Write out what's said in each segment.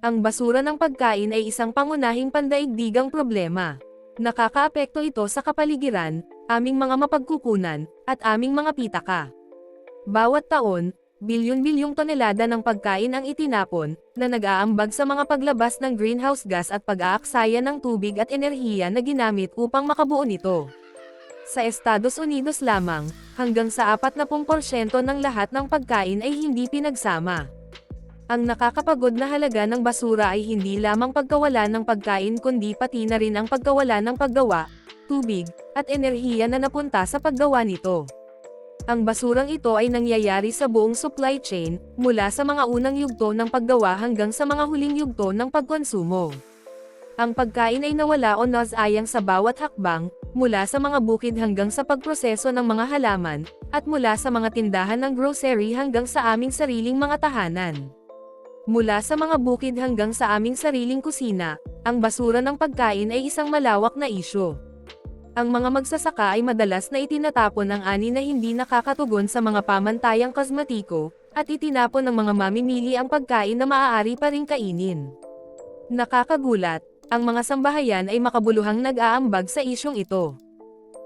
Ang basura ng pagkain ay isang pangunahing pandaigdigang problema. Nakakaapekto ito sa kapaligiran, aming mga mapagkukunan, at aming mga pitaka. Bawat taon, bilyon-bilyong tonelada ng pagkain ang itinapon, na nag-aambag sa mga paglabas ng greenhouse gas at pag-aaksaya ng tubig at enerhiya na ginamit upang makabuo nito. Sa Estados Unidos lamang, hanggang sa 40% ng lahat ng pagkain ay hindi pinagsama. Ang nakakapagod na halaga ng basura ay hindi lamang pagkawala ng pagkain kundi pati na rin ang pagkawala ng paggawa, tubig, at enerhiya na napunta sa paggawa nito. Ang basurang ito ay nangyayari sa buong supply chain, mula sa mga unang yugto ng paggawa hanggang sa mga huling yugto ng pagkonsumo. Ang pagkain ay nawala o nasayang sa bawat hakbang, mula sa mga bukid hanggang sa pagproseso ng mga halaman, at mula sa mga tindahan ng grocery hanggang sa aming sariling mga tahanan. Mula sa mga bukid hanggang sa aming sariling kusina, ang basura ng pagkain ay isang malawak na isyu. Ang mga magsasaka ay madalas na itinatapon ang ani na hindi nakakatugon sa mga pamantayang kosmetiko, at itinapon ng mga mamimili ang pagkain na maaari pa ring kainin. Nakakagulat, ang mga sambahayan ay makabuluhang nag-aambag sa isyong ito.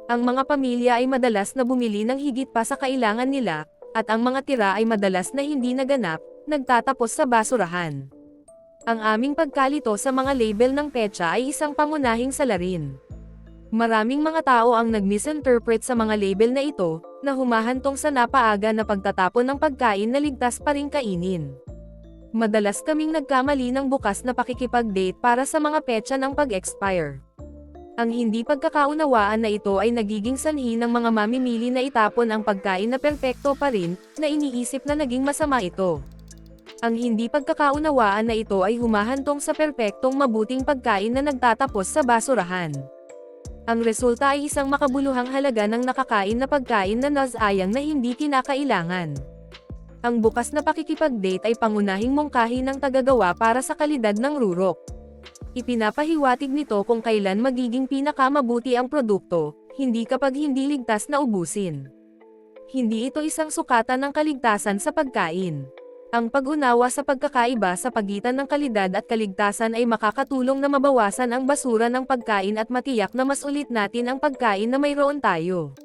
Ang mga pamilya ay madalas na bumili ng higit pa sa kailangan nila, at ang mga tira ay madalas na hindi naganap, nagtatapos sa basurahan. Ang aming pagkalito sa mga label ng petsa ay isang pangunahing salarin. Maraming mga tao ang nag-misinterpret sa mga label na ito, na humahantong sa napaaga na pagtatapon ng pagkain na ligtas pa ring kainin. Madalas kaming nagkamali ng bukas na pakikipag-date para sa mga petsa ng pag-expire. Ang hindi pagkakaunawaan na ito ay nagiging sanhi ng mga mamimili na itapon ang pagkain na perpekto pa rin, na iniisip na naging masama ito. Ang hindi pagkakaunawaan na ito ay humahantong sa perpektong mabuting pagkain na nagtatapos sa basurahan. Ang resulta ay isang makabuluhang halaga ng nakakain na pagkain na nasayang na hindi kinakailangan. Ang bukas na pakikipag-date ay pangunahing mungkahi ng tagagawa para sa kalidad ng rurok. Ipinapahiwatig nito kung kailan magiging pinakamabuti ang produkto, hindi kapag hindi ligtas na ubusin. Hindi ito isang sukatan ng kaligtasan sa pagkain. Ang pag-unawa sa pagkakaiba sa pagitan ng kalidad at kaligtasan ay makakatulong na mabawasan ang basura ng pagkain at matiyak na mas ulit natin ang pagkain na mayroon tayo.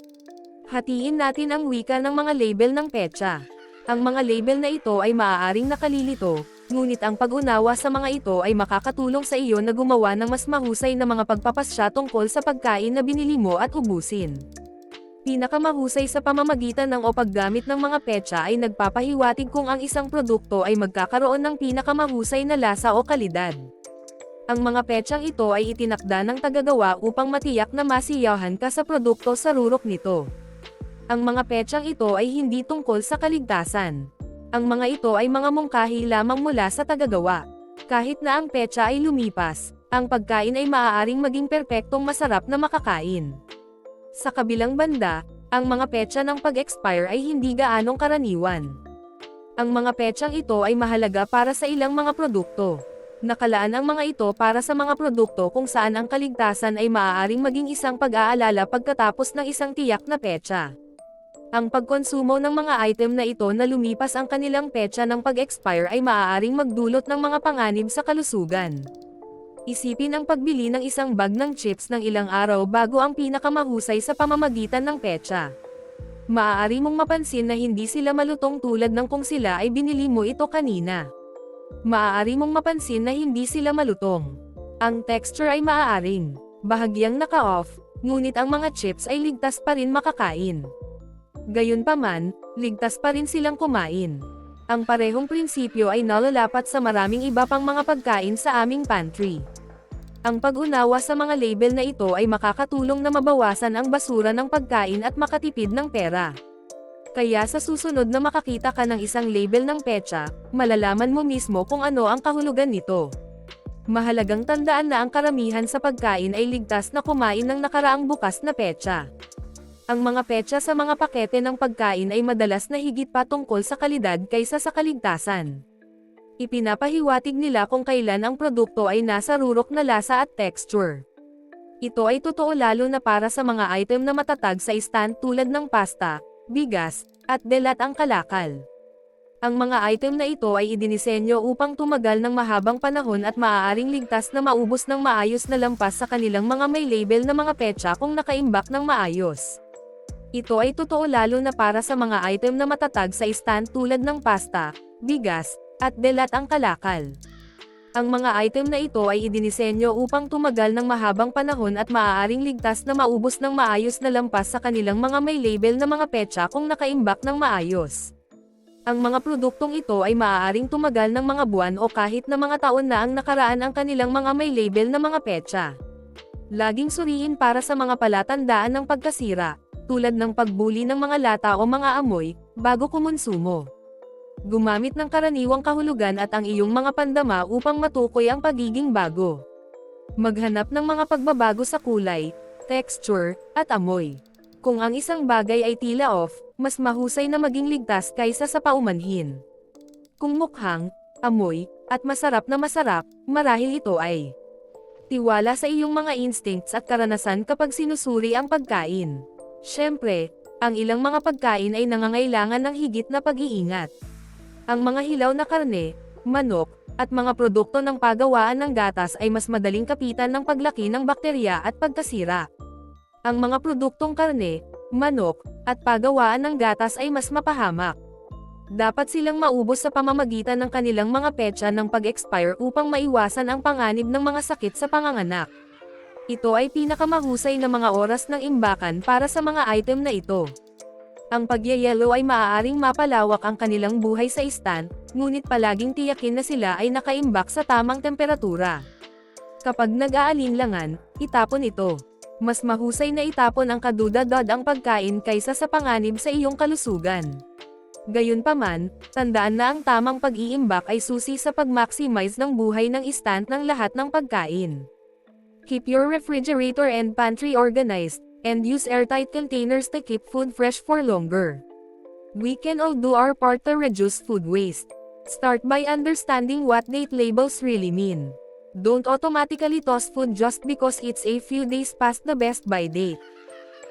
Hatiin natin ang wika ng mga label ng petsa. Ang mga label na ito ay maaaring nakalilito, ngunit ang pag-unawa sa mga ito ay makakatulong sa iyo na gumawa ng mas mahusay na mga pagpapasya tungkol sa pagkain na binili mo at ubusin. Pinakamahusay sa pamamagitan ng o paggamit ng mga petsa ay nagpapahiwatig kung ang isang produkto ay magkakaroon ng pinakamahusay na lasa o kalidad. Ang mga petsang ito ay itinakda ng tagagawa upang matiyak na masiyahan ka sa produkto sa rurok nito. Ang mga petsang ito ay hindi tungkol sa kaligtasan. Ang mga ito ay mga mungkahi lamang mula sa tagagawa. Kahit na ang petsa ay lumipas, ang pagkain ay maaaring maging perpektong masarap na makakain. Sa kabilang banda, ang mga petsa ng pag-expire ay hindi gaanong karaniwan. Ang mga petsang ito ay mahalaga para sa ilang mga produkto. Nakalaan ang mga ito para sa mga produkto kung saan ang kaligtasan ay maaaring maging isang pag-aalala pagkatapos ng isang tiyak na petsa. Ang pagkonsumo ng mga item na ito na lumipas ang kanilang petsa ng pag-expire ay maaaring magdulot ng mga panganib sa kalusugan. Isipin ang pagbili ng isang bag ng chips ng ilang araw bago ang pinakamahusay sa pamamagitan ng petsa. Maaari mong mapansin na hindi sila malutong tulad ng kung sila ay binili mo ito kanina. Maaari mong mapansin na hindi sila malutong. Ang texture ay maaaring bahagyang naka-off, ngunit ang mga chips ay ligtas pa rin makakain. Gayunpaman, ligtas pa rin silang kumain. Ang parehong prinsipyo ay nalalapat sa maraming iba pang mga pagkain sa aming pantry. Ang pag-unawa sa mga label na ito ay makakatulong na mabawasan ang basura ng pagkain at makatipid ng pera. Kaya sa susunod na makakita ka ng isang label ng petsa, malalaman mo mismo kung ano ang kahulugan nito. Mahalagang tandaan na ang karamihan sa pagkain ay ligtas na kumain ng nakaraang bukas na petsa. Ang mga petsa sa mga pakete ng pagkain ay madalas na higit pa tungkol sa kalidad kaysa sa kaligtasan. Ipinapahiwatig nila kung kailan ang produkto ay nasa rurok na lasa at texture. Ito ay totoo lalo na para sa mga item na matatag sa stand tulad ng pasta, bigas, at delat ang kalakal. Ang mga item na ito ay idinisenyo upang tumagal ng mahabang panahon at maaaring ligtas na maubos ng maayos na lampas sa kanilang mga may label na mga petsa kung nakaimbak ng maayos. Ito ay totoo lalo na para sa mga item na matatag sa stand tulad ng pasta, bigas, at delat ang kalakal. Ang mga item na ito ay idinisenyo upang tumagal ng mahabang panahon at maaaring ligtas na maubos ng maayos na lampas sa kanilang mga may label na mga petsa kung nakaimbak ng maayos. Ang mga produktong ito ay maaaring tumagal ng mga buwan o kahit na mga taon na ang nakaraan ang kanilang mga may label na mga petsa. Laging suriin para sa mga palatandaan ng pagkasira, tulad ng pagbuli ng mga lata o mga amoy, bago kumonsumo. Gumamit ng karaniwang kahulugan at ang iyong mga pandama upang matukoy ang pagiging bago. Maghanap ng mga pagbabago sa kulay, texture, at amoy. Kung ang isang bagay ay tila off, mas mahusay na maging ligtas kaysa sa paumanhin. Kung mukhang, amoy, at masarap, marahil ito ay tiwala sa iyong mga instincts at karanasan kapag sinusuri ang pagkain. Siyempre, ang ilang mga pagkain ay nangangailangan ng higit na pag-iingat. Ang mga hilaw na karne, manok, at mga produkto ng pagawaan ng gatas ay mas madaling kapitan ng paglaki ng bakterya at pagkasira. Ang mga produktong karne, manok, at pagawaan ng gatas ay mas mapahamak. Dapat silang maubos sa pamamagitan ng kanilang mga petsa ng pag-expire upang maiwasan ang panganib ng mga sakit sa panganganak. Ito ay pinakamahusay na mga oras ng imbakan para sa mga item na ito. Ang pagyayelo ay maaaring mapalawak ang kanilang buhay sa stand, ngunit palaging tiyakin na sila ay nakaimbak sa tamang temperatura. Kapag nag-aalinlangan, itapon ito. Mas mahusay na itapon ang kadudad-dad ang pagkain kaysa sa panganib sa iyong kalusugan. Gayunpaman, tandaan na ang tamang pag-iimbak ay susi sa pag-maximize ng buhay ng stand ng lahat ng pagkain. Keep your refrigerator and pantry organized, and use airtight containers to keep food fresh for longer. We can all do our part to reduce food waste. Start by understanding what date labels really mean. Don't automatically toss food just because it's a few days past the best by date.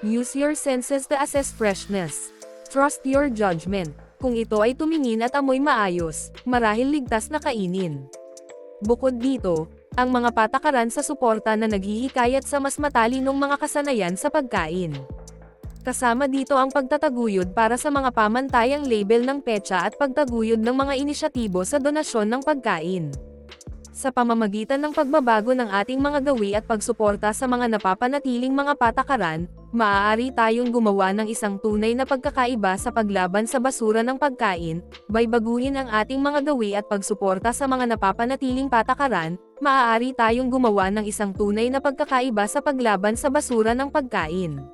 Use your senses to assess freshness. Trust your judgment. Kung ito ay tumingin at amoy maayos, marahil ligtas na kainin. Bukod dito, ang mga patakaran sa suporta na naghihikayat sa mas matalinong mga kasanayan sa pagkain. Kasama dito ang pagtataguyod para sa mga pamantayang label ng petsa at pagtaguyod ng mga inisyatibo sa donasyon ng pagkain. Sa pamamagitan ng pagbabago ng ating mga gawi at pagsuporta sa mga napapanatiling mga patakaran, maaari tayong gumawa ng isang tunay na pagkakaiba sa paglaban sa basura ng pagkain, by baguhin ang ating mga gawi at pagsuporta sa mga napapanatiling patakaran, maaari tayong gumawa ng isang tunay na pagkakaiba sa paglaban sa basura ng pagkain.